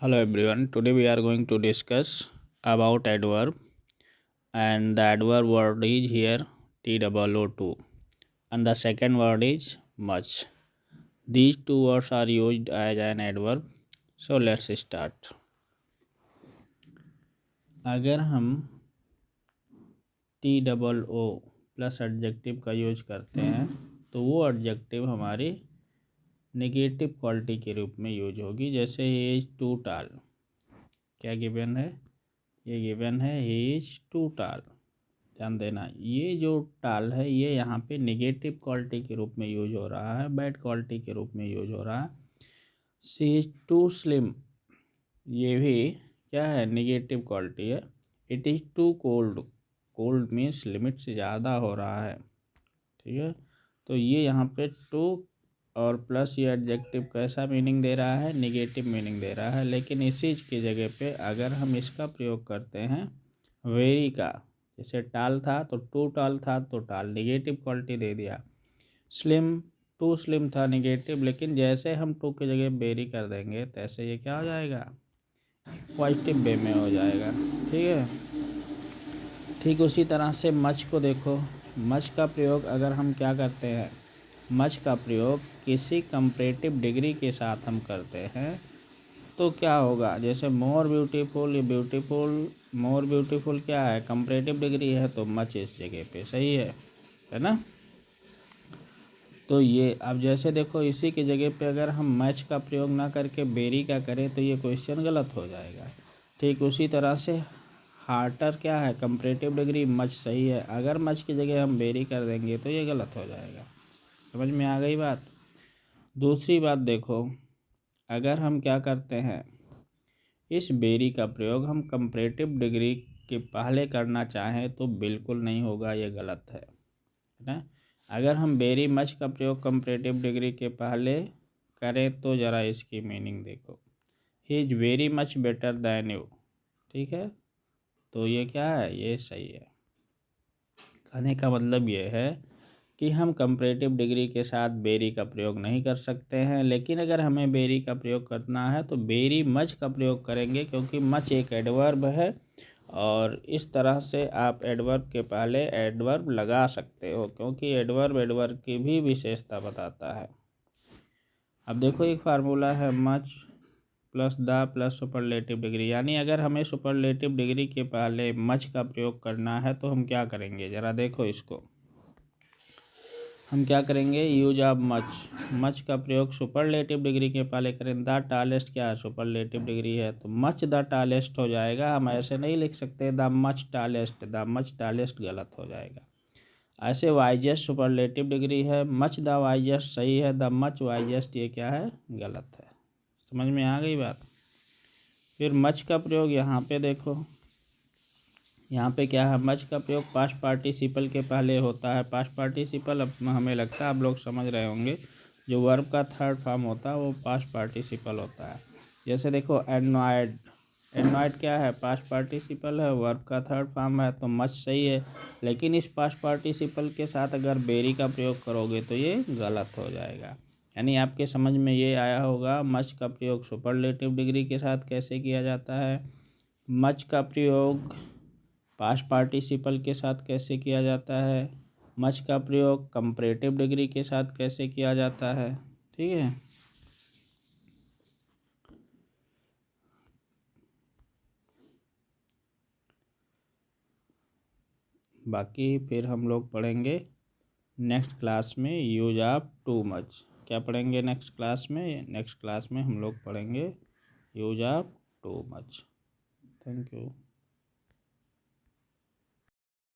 Hello everyone. Today we are going to discuss about adverb, and the adverb word is here TOO2, and the second word is much. These two words are used as an adverb. So let's start. अगर हम TOO plus adjective का use करते हैं तो वो adjective हमारी negative quality के रूप में यूज होगी। जैसे ही इज टू टाल, क्या गिवन है? ये गिवन है ही इज टू टाल। ध्यान देना, ये जो टाल है ये यहाँ पे नेगेटिव क्वालिटी के रूप में यूज हो रहा है, बैड क्वालिटी के रूप में यूज हो रहा है। सी इज टू स्लिम, ये भी क्या है? नेगेटिव क्वालिटी है। It is too cold, cold means limit से ज़्यादा हो रहा है। ठीक है, तो ये यहाँ पे टू और प्लस ये एडजेक्टिव कैसा मीनिंग दे रहा है? नेगेटिव मीनिंग दे रहा है। लेकिन इसी की जगह पे अगर हम इसका प्रयोग करते हैं वेरी का, जैसे टाल था तो टू टाल था तो टाल नेगेटिव क्वालिटी दे दिया। स्लिम, टू स्लिम था नेगेटिव, लेकिन जैसे हम टू की जगह वेरी कर देंगे तैसे ये क्या हो जाएगा? पॉजिटिव वे में हो जाएगा। ठीक है, ठीक उसी तरह से मच को देखो। मच का प्रयोग अगर हम क्या करते हैं? मच का प्रयोग किसी कंपैरेटिव डिग्री के साथ हम करते हैं तो क्या होगा? जैसे मोर ब्यूटीफुल, ये ब्यूटीफुल, मोर ब्यूटीफुल क्या है? कंपैरेटिव डिग्री है तो मच इस जगह पे सही है ना? तो ये अब जैसे देखो इसी की जगह पे अगर हम मच का प्रयोग ना करके बेरी का करें तो ये क्वेश्चन गलत हो जाएगा। ठीक उसी तरह से हार्टर क्या है? कंपैरेटिव डिग्री, मच सही है। अगर मच की जगह हम बेरी कर देंगे तो ये गलत हो जाएगा। समझ में आ गई बात? दूसरी बात देखो, अगर हम क्या करते हैं, इस बेरी का प्रयोग हम कंपैरेटिव डिग्री के पहले करना चाहें तो बिल्कुल नहीं होगा, ये गलत है ना? अगर हम वेरी मच का प्रयोग कंपैरेटिव डिग्री के पहले करें तो ज़रा इसकी मीनिंग देखो, he is very much better than you. ठीक है, तो ये क्या है? ये सही है। कहने का मतलब ये है कि हम कंपैरेटिव डिग्री के साथ बेरी का प्रयोग नहीं कर सकते हैं, लेकिन अगर हमें बेरी का प्रयोग करना है तो बेरी मच का प्रयोग करेंगे, क्योंकि मच एक एडवर्ब है और इस तरह से आप एडवर्ब के पहले एडवर्ब लगा सकते हो, क्योंकि एडवर्ब की भी विशेषता बताता है। अब देखो एक फार्मूला है much plus the plus superlative degree, यानी अगर हमें सुपरलेटिव डिग्री के पहले मच का प्रयोग करना है तो हम क्या करेंगे? ज़रा देखो इसको, हम क्या करेंगे? यूज ऑफ मच का प्रयोग सुपरलेटिव डिग्री के पहले करें। द टालेस्ट क्या है? सुपरलेटिव डिग्री है तो मच द टालेस्ट हो जाएगा। हम ऐसे नहीं लिख सकते the much tallest, the much tallest गलत हो जाएगा। ऐसे वाइजेस्ट सुपरलेटिव डिग्री है, मच द वाइजेस्ट सही है, द मच वाइजेस्ट ये क्या है? गलत है। समझ में आ गई बात? फिर मच का प्रयोग यहाँ पे देखो, यहाँ पे क्या है? मच का प्रयोग पास्ट पार्टिसिपल के पहले होता है। पास्ट पार्टिसिपल अब हमें लगता है आप लोग समझ रहे होंगे, जो वर्ब का थर्ड फॉर्म होता है वो पास्ट पार्टिसिपल होता है। जैसे देखो एनॉयड, एनॉयड क्या है? पास्ट पार्टिसिपल है, वर्ब का थर्ड फॉर्म है तो मच सही है। लेकिन इस पास्ट पार्टिसिपल के साथ अगर बेरी का प्रयोग करोगे तो ये गलत हो जाएगा। यानी आपके समझ में ये आया होगा मच का प्रयोग सुपरलेटिव डिग्री के साथ कैसे किया जाता है, मच का प्रयोग पास्ट पार्टिसिपल के साथ कैसे किया जाता है, मच का प्रयोग कंपैरेटिव डिग्री के साथ कैसे किया जाता है। ठीक है, बाकी फिर हम लोग पढ़ेंगे नेक्स्ट क्लास में यूज ऑफ टू मच। क्या पढ़ेंगे नेक्स्ट क्लास में? नेक्स्ट क्लास में हम लोग पढ़ेंगे use of too much. Thank you.